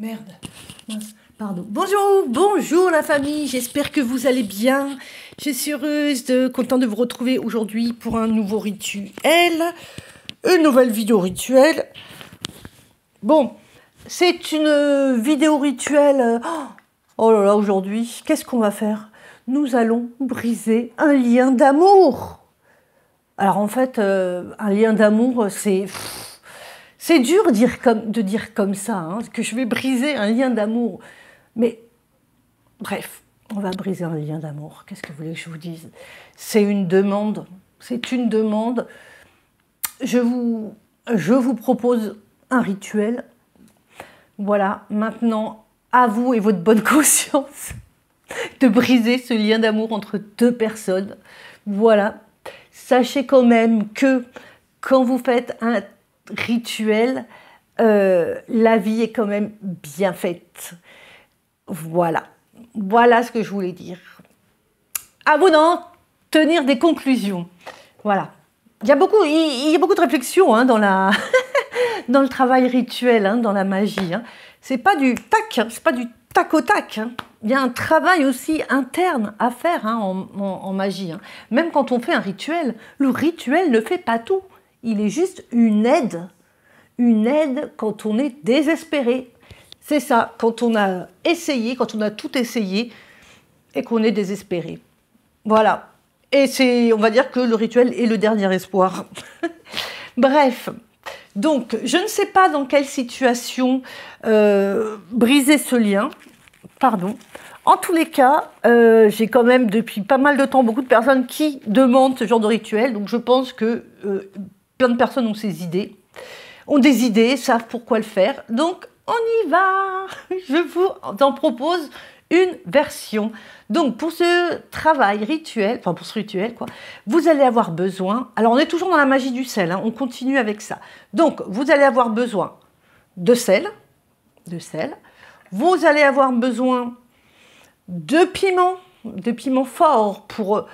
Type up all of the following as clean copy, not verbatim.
Merde, mince, pardon. Bonjour, bonjour la famille, j'espère que vous allez bien. Je suis heureuse, contente de vous retrouver aujourd'hui pour un nouveau rituel, une nouvelle vidéo rituel. Bon, c'est une vidéo rituel. Oh là là, aujourd'hui, qu'est-ce qu'on va faire? Nous allons briser un lien d'amour. Alors en fait, un lien d'amour, c'est dur de dire comme ça, hein, que je vais briser un lien d'amour. Mais bref, on va briser un lien d'amour. Qu'est-ce que vous voulez que je vous dise? C'est une demande. C'est une demande. Je vous propose un rituel. Voilà, maintenant, à vous et votre bonne conscience de briser ce lien d'amour entre deux personnes. Voilà. Sachez quand même que quand vous faites un rituel, la vie est quand même bien faite. Voilà. Voilà ce que je voulais dire. À vous d'en tenir des conclusions. Voilà. Il y a beaucoup de réflexions hein, dans le travail rituel, hein, dans la magie. Hein. C'est pas du tac, hein, c'est pas du tac au tac. Hein. Il y a un travail aussi interne à faire hein, en magie. Hein. Même quand on fait un rituel, le rituel ne fait pas tout. Il est juste une aide quand on est désespéré. C'est ça, quand on a essayé, quand on a tout essayé et qu'on est désespéré. Voilà. Et on va dire que le rituel est le dernier espoir. Bref. Donc, je ne sais pas dans quelle situation briser ce lien. Pardon. En tous les cas, j'ai quand même depuis pas mal de temps beaucoup de personnes qui demandent ce genre de rituel. Donc, je pense que plein de personnes ont des idées, savent pourquoi le faire. Donc, on y va. Je vous en propose une version. Donc, pour ce travail rituel, enfin pour ce rituel, quoi, vous allez avoir besoin... Alors, on est toujours dans la magie du sel, hein, on continue avec ça. Donc, vous allez avoir besoin de sel. Vous allez avoir besoin de piment fort pour...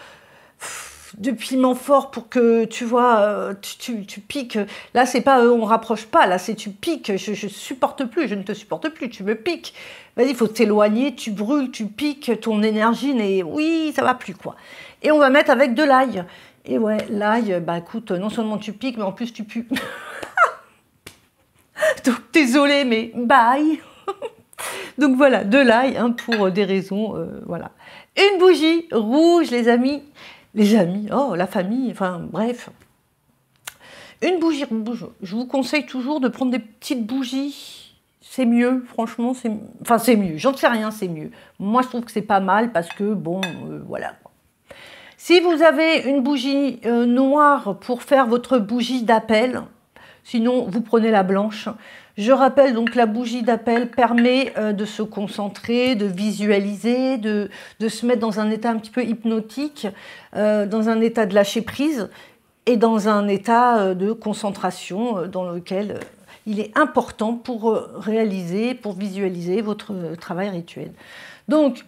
de piment fort pour que, tu vois, tu piques. Là, c'est pas on rapproche pas, là, c'est tu piques. Je supporte plus, je ne te supporte plus, tu me piques. Vas-y, il faut t'éloigner, tu brûles, tu piques, ton énergie n'est... Oui, ça va plus, quoi. Et on va mettre avec de l'ail. Et ouais, l'ail, bah écoute, non seulement tu piques, mais en plus tu pues. Donc, désolé, mais bye. Donc voilà, de l'ail, hein, pour des raisons, voilà. Une bougie rouge, les amis. Les amis, oh, la famille, enfin bref. Une bougie rouge, je vous conseille toujours de prendre des petites bougies. C'est mieux, franchement, c'est mieux. J'en sais rien, c'est mieux. Moi, je trouve que c'est pas mal parce que, bon, voilà. Si vous avez une bougie noire pour faire votre bougie d'appel, sinon, vous prenez la blanche. Je rappelle donc la bougie d'appel permet de se concentrer, de visualiser, de se mettre dans un état un petit peu hypnotique, dans un état de lâcher prise et dans un état de concentration dans lequel il est important pour réaliser, pour visualiser votre travail rituel. Donc,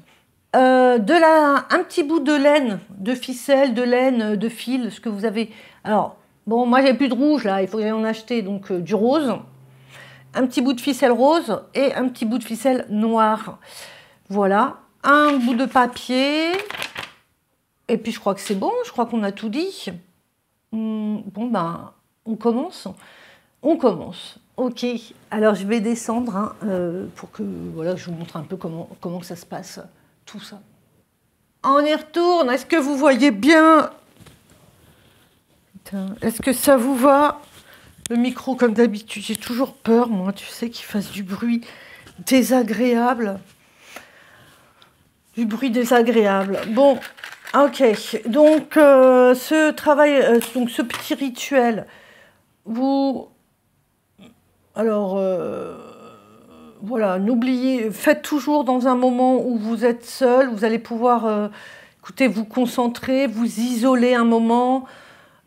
un petit bout de laine, de ficelle, de laine, de fil, ce que vous avez. Alors, bon, moi j'ai plus de rouge là, il faudrait en acheter donc du rose. Un petit bout de ficelle rose et un petit bout de ficelle noire. Voilà, un bout de papier. Et puis je crois que c'est bon, je crois qu'on a tout dit. Bon ben, on commence. On commence. Ok, alors je vais descendre hein, pour que voilà, je vous montre un peu comment ça se passe, tout ça. On y retourne, est-ce que vous voyez bien? Est-ce que ça vous va? Le micro, comme d'habitude, j'ai toujours peur, moi, tu sais, qu'il fasse du bruit désagréable. Du bruit désagréable. Bon, ok. Donc, ce travail, donc ce petit rituel, vous... Alors, voilà, n'oubliez, faites toujours dans un moment où vous êtes seul, vous allez pouvoir, écoutez, vous concentrer, vous isoler un moment.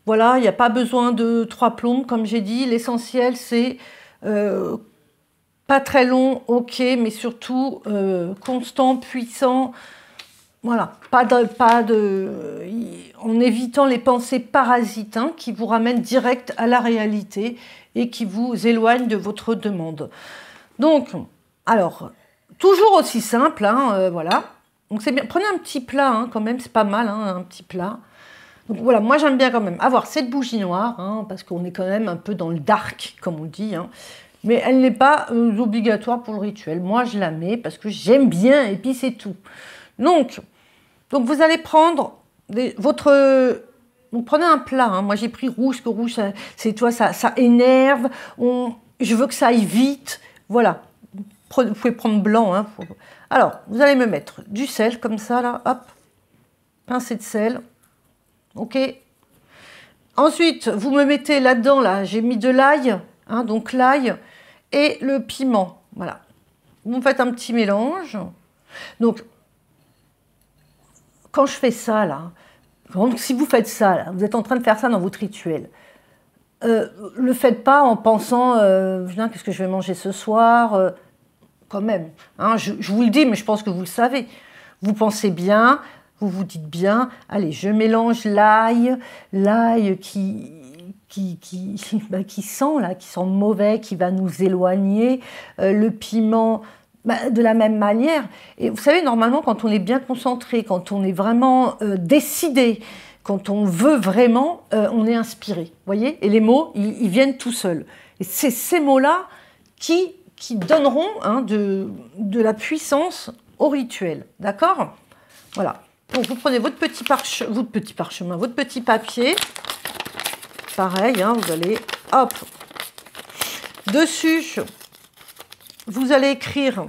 Voilà, il n'y a pas besoin de 3 plombes, comme j'ai dit. L'essentiel, c'est pas très long, ok, mais surtout constant, puissant. Voilà, en évitant les pensées parasites hein, qui vous ramènent direct à la réalité et qui vous éloignent de votre demande. Donc, Alors, toujours aussi simple, hein, voilà. Donc c'est bien. Prenez un petit plat, hein, quand même, c'est pas mal, hein, un petit plat. Donc voilà, moi j'aime bien quand même avoir cette bougie noire, hein, parce qu'on est quand même un peu dans le dark, comme on dit, hein. Mais elle n'est pas obligatoire pour le rituel. Moi je la mets parce que j'aime bien et puis c'est tout. Donc vous allez prendre votre... Donc prenez un plat, hein. Moi j'ai pris rouge, que rouge, c'est toi, ça énerve, je veux que ça aille vite, voilà. Vous pouvez prendre blanc, hein. Alors, vous allez me mettre du sel, comme ça, là, hop, pincée de sel, ok. Ensuite, vous me mettez là-dedans, là, j'ai mis de l'ail, hein, donc l'ail et le piment, voilà. Vous me faites un petit mélange. Donc, quand je fais ça, là, si vous faites ça, là, vous êtes en train de faire ça dans votre rituel, le faites pas en pensant, qu'est-ce que je vais manger ce soir, quand même. Hein, je vous le dis, mais je pense que vous le savez. Vous pensez bien, vous vous dites bien, allez, je mélange l'ail qui sent, là, qui sent mauvais, qui va nous éloigner, le piment, de la même manière. Et vous savez, normalement, quand on est bien concentré, quand on est vraiment décidé, quand on veut vraiment, on est inspiré. Voyez? Et les mots, ils viennent tout seuls. Et c'est ces mots-là qui donneront, hein, de la puissance au rituel. D'accord? Voilà. Donc vous prenez votre petit parchemin, votre petit papier. Pareil, hein, vous allez, hop, dessus, vous allez écrire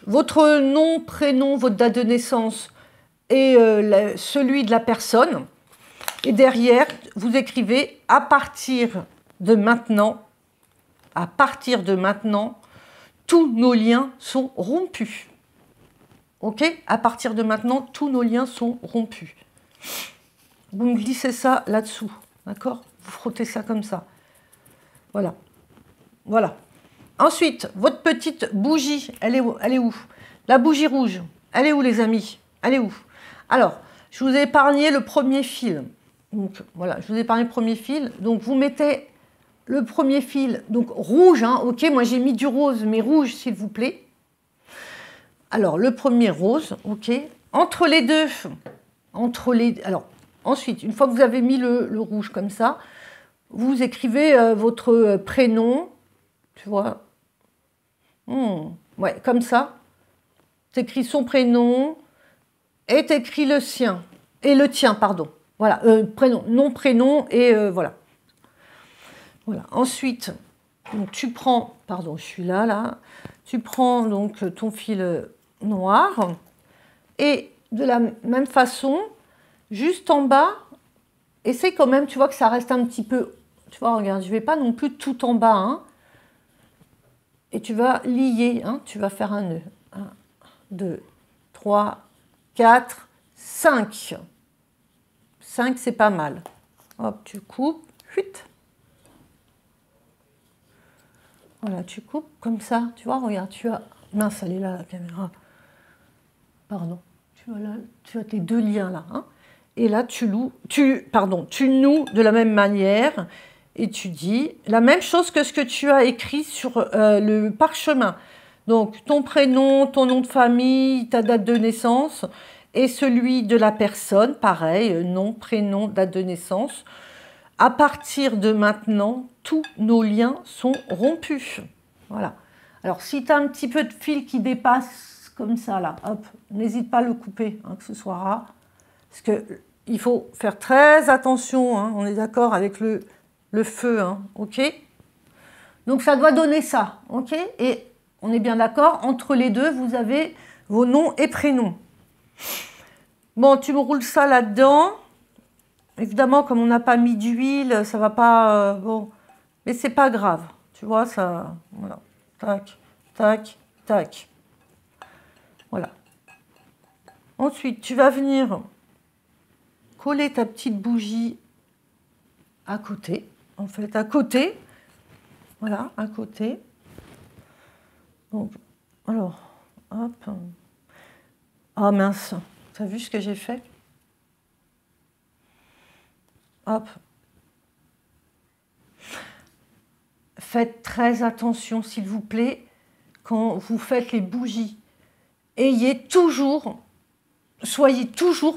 votre nom, prénom, votre date de naissance et celui de la personne. Et derrière, vous écrivez à partir de maintenant, tous nos liens sont rompus. Ok? À partir de maintenant, tous nos liens sont rompus. Vous me glissez ça là-dessous, d'accord? Vous frottez ça comme ça. Voilà. Voilà. Ensuite, votre petite bougie, elle est où? Elle est où? La bougie rouge, elle est où, les amis? Elle est où? Alors, je vous ai épargné le premier fil. Donc, voilà, je vous ai épargné le premier fil. Donc, vous mettez le premier fil, donc rouge, hein, ok? Moi, j'ai mis du rose, mais rouge, s'il vous plaît. Alors, le premier rose, ok? Entre les deux, alors, ensuite, une fois que vous avez mis le rouge comme ça, vous écrivez votre prénom, tu vois? Ouais, comme ça. Tu écris son prénom et tu écris le sien. Et le tien, pardon. Voilà, prénom, nom, prénom et voilà. Voilà. Ensuite, donc, tu prends, pardon, je suis là. Tu prends donc ton fil noir et de la même façon, juste en bas, essaie quand même, tu vois que ça reste un petit peu, tu vois, regarde, je ne vais pas non plus tout en bas, hein, et tu vas lier, hein, tu vas faire un nœud. 1, 2, 3, 4, 5. 5, c'est pas mal. Hop, tu coupes, fuite. Voilà, tu coupes comme ça, tu vois, regarde, tu as... Mince, elle est là, la caméra. Pardon. Tu as tes deux liens là, hein. Et là, tu noues de la même manière et tu dis la même chose que ce que tu as écrit sur le parchemin. Donc, ton prénom, ton nom de famille, ta date de naissance et celui de la personne, pareil, nom, prénom, date de naissance. À partir de maintenant, tous nos liens sont rompus. Voilà. Alors, si tu as un petit peu de fil qui dépasse comme ça, là, hop, n'hésite pas à le couper, hein, que ce soit ras. Parce qu'il faut faire très attention, hein, on est d'accord avec le feu, hein, ok? Donc ça doit donner ça, ok? Et on est bien d'accord, entre les deux, vous avez vos noms et prénoms. Bon, tu me roules ça là-dedans. Évidemment, comme on n'a pas mis d'huile, ça va pas... bon, mais c'est pas grave, tu vois, ça... Voilà, tac, tac, tac. Voilà. Ensuite, tu vas venir coller ta petite bougie à côté, en fait, à côté. Voilà, à côté. Donc, alors, hop. Ah mince, t'as vu ce que j'ai fait? Hop. Faites très attention, s'il vous plaît. quand vous faites les bougies, soyez toujours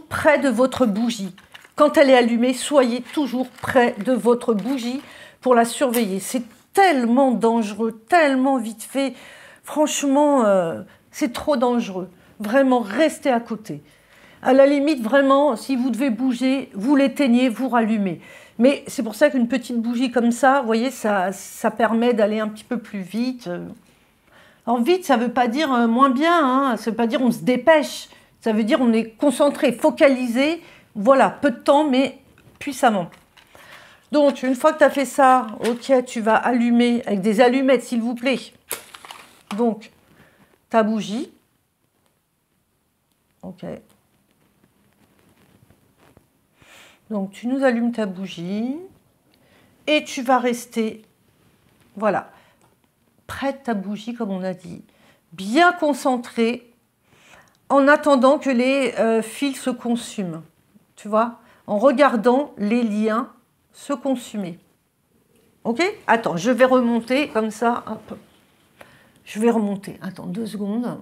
près de votre bougie. Quand elle est allumée, soyez toujours près de votre bougie pour la surveiller. C'est tellement dangereux, tellement vite fait. Franchement, c'est trop dangereux. Vraiment, restez à côté. À la limite, vraiment, si vous devez bouger, vous l'éteignez, vous rallumez. Mais c'est pour ça qu'une petite bougie comme ça, vous voyez, ça permet d'aller un petit peu plus vite. Alors vite, ça ne veut pas dire moins bien, hein. Ça ne veut pas dire on se dépêche. Ça veut dire on est concentré, focalisé. Voilà, peu de temps, mais puissamment. Donc, une fois que tu as fait ça, ok, tu vas allumer avec des allumettes, s'il vous plaît. Donc, ta bougie. Ok. Donc, tu nous allumes ta bougie. Et tu vas rester, voilà, près de ta bougie, comme on a dit. Bien concentré, en attendant que les fils se consument. Tu vois, en regardant les liens se consumer. Ok? Attends, je vais remonter comme ça. Hop. Je vais remonter. Attends, 2 secondes.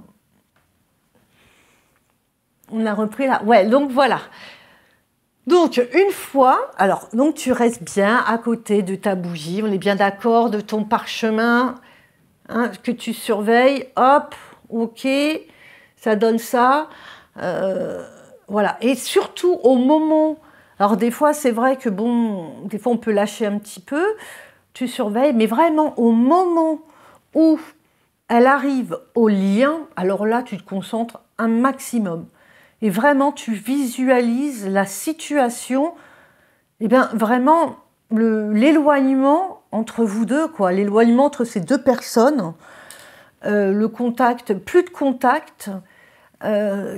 On a repris là. Ouais, donc voilà. Donc, une fois, alors, donc tu restes bien à côté de ta bougie. On est bien d'accord, de ton parchemin hein, que tu surveilles. Hop, ok, ça donne ça. Voilà. Et surtout, au moment... Alors, des fois, c'est vrai que, bon, des fois, on peut lâcher un petit peu. Tu surveilles, mais vraiment, au moment où elle arrive au lien, alors là, tu te concentres un maximum. Et vraiment, tu visualises la situation, et bien vraiment, l'éloignement entre vous deux, quoi, l'éloignement entre ces deux personnes, le contact, plus de contact,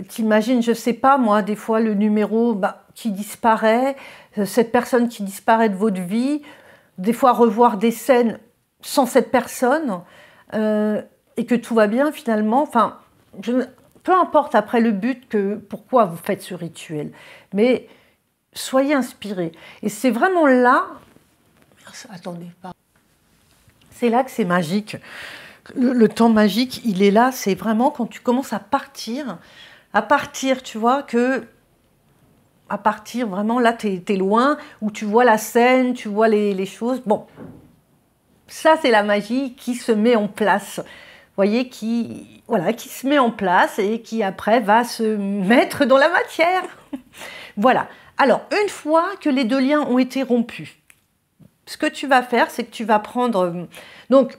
t'imagines, je sais pas moi, des fois le numéro qui disparaît, cette personne qui disparaît de votre vie, des fois revoir des scènes sans cette personne, et que tout va bien finalement, enfin, peu importe après le but, pourquoi vous faites ce rituel, mais soyez inspirés. Et c'est vraiment là, attendez pas, c'est là que c'est magique. Le temps magique, il est là, c'est vraiment quand tu commences à partir, tu vois, à partir vraiment, là, t'es loin, où tu vois la scène, tu vois les choses. Bon, ça, c'est la magie qui se met en place. Vous voyez, qui se met en place et qui après va se mettre dans la matière. Voilà. Alors, une fois que les deux liens ont été rompus, ce que tu vas faire, c'est que tu vas prendre... Donc,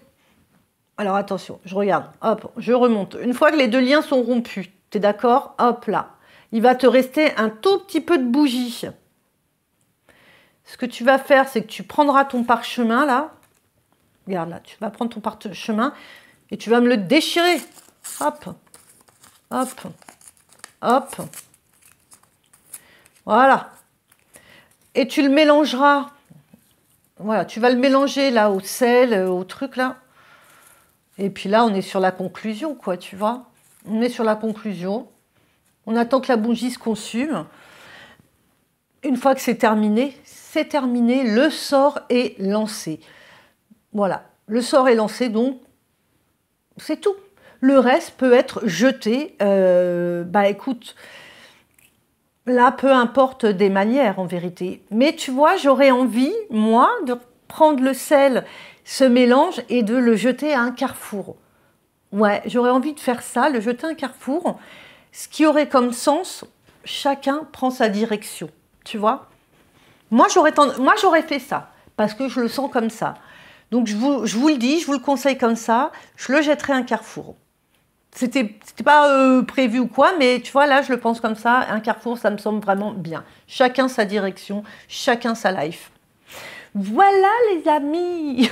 alors attention, je regarde, hop, je remonte. Une fois que les deux liens sont rompus, tu es d'accord? Hop là. Il va te rester un tout petit peu de bougie. Ce que tu vas faire, c'est que tu prendras ton parchemin là. Regarde là, tu vas prendre ton parchemin et tu vas me le déchirer. Hop, hop, hop. Voilà. Et tu le mélangeras. Voilà, tu vas le mélanger là au sel, au truc là. Et puis là, on est sur la conclusion, quoi, tu vois. On est sur la conclusion. On attend que la bougie se consume. Une fois que c'est terminé, le sort est lancé. Voilà, le sort est lancé, donc c'est tout. Le reste peut être jeté. Écoute, là, peu importe des manières, en vérité. Mais tu vois, j'aurais envie, moi, de prendre le sel, ce mélange, et de le jeter à un carrefour. Ouais, j'aurais envie de faire ça, le jeter à un carrefour. Ce qui aurait comme sens, chacun prend sa direction. Tu vois? Moi, j'aurais fait ça, parce que je le sens comme ça. Donc, je vous le dis, je vous le conseille comme ça, je le jetterai à un carrefour. C'était pas prévu ou quoi, mais tu vois, là, je le pense comme ça. Un carrefour, ça me semble vraiment bien. Chacun sa direction, chacun sa life. Voilà, les amis.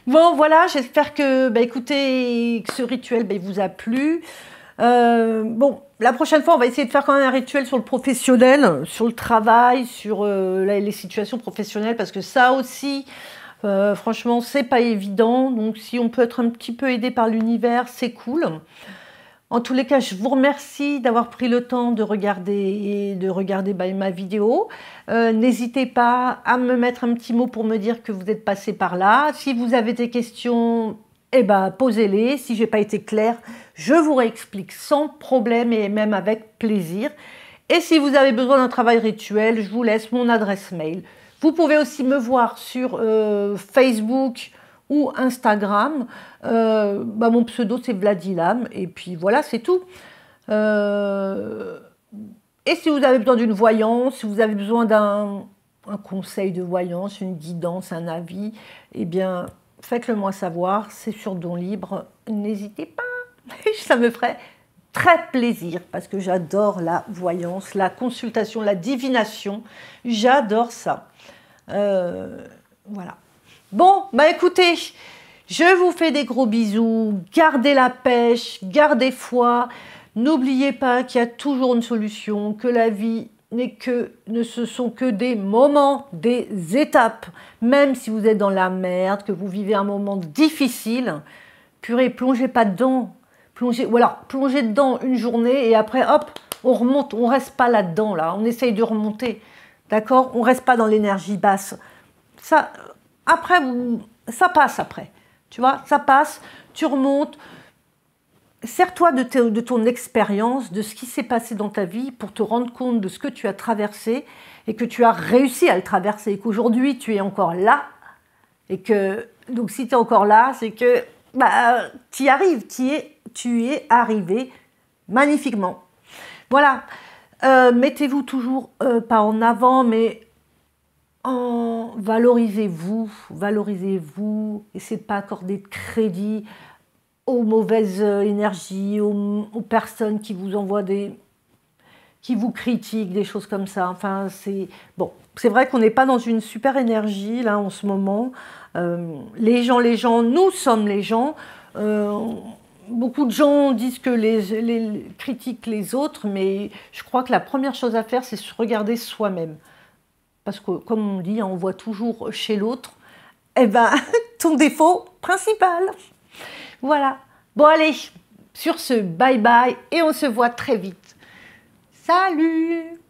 Bon, voilà, j'espère que, écoutez, que ce rituel il vous a plu. Bon, la prochaine fois, on va essayer de faire quand même un rituel sur le professionnel, sur le travail, sur les situations professionnelles, parce que ça aussi... franchement, c'est pas évident. Donc, si on peut être un petit peu aidé par l'univers, c'est cool. En tous les cas, je vous remercie d'avoir pris le temps de regarder ma vidéo. N'hésitez pas à me mettre un petit mot pour me dire que vous êtes passé par là. Si vous avez des questions, eh ben, posez-les. Si j'ai pas été claire, je vous réexplique sans problème et même avec plaisir. Et si vous avez besoin d'un travail rituel, je vous laisse mon adresse mail. Vous pouvez aussi me voir sur Facebook ou Instagram. Mon pseudo, c'est Vladilam. Et puis voilà, c'est tout. Et si vous avez besoin d'une voyance, si vous avez besoin d'un conseil de voyance, une guidance, un avis, eh bien, faites-le moi savoir. C'est sur don libre. N'hésitez pas. Ça me ferait très plaisir parce que j'adore la voyance, la consultation, la divination. J'adore ça. Voilà. Bon, écoutez, je vous fais des gros bisous. Gardez la pêche, gardez foi. N'oubliez pas qu'il y a toujours une solution, que la vie ne ce sont que des moments, des étapes. Même si vous êtes dans la merde, que vous vivez un moment difficile, purée, plongez pas dedans. Plongez dedans une journée et après, hop, on remonte. On ne reste pas là-dedans, là. On essaye de remonter. D'accord? On ne reste pas dans l'énergie basse. Ça, après, ça passe après. Tu vois, ça passe, tu remontes. Sers-toi de ton expérience, de ce qui s'est passé dans ta vie pour te rendre compte de ce que tu as traversé et que tu as réussi à le traverser et qu'aujourd'hui, tu es encore là. Et que, donc, si tu es encore là, c'est que tu y arrives, tu es arrivé magnifiquement. Voilà, mettez-vous toujours pas en avant, mais valorisez-vous, essayez de ne pas accorder de crédit aux mauvaises énergies, aux personnes qui vous envoient qui vous critiquent, des choses comme ça. Enfin, c'est vrai qu'on n'est pas dans une super énergie là en ce moment. Les gens, nous sommes les gens. Beaucoup de gens disent que les critiquent les autres, mais je crois que la première chose à faire, c'est se regarder soi-même. Parce que, comme on dit, on voit toujours chez l'autre, ton défaut principal. Voilà. Bon, allez, sur ce, bye bye, et on se voit très vite. Salut!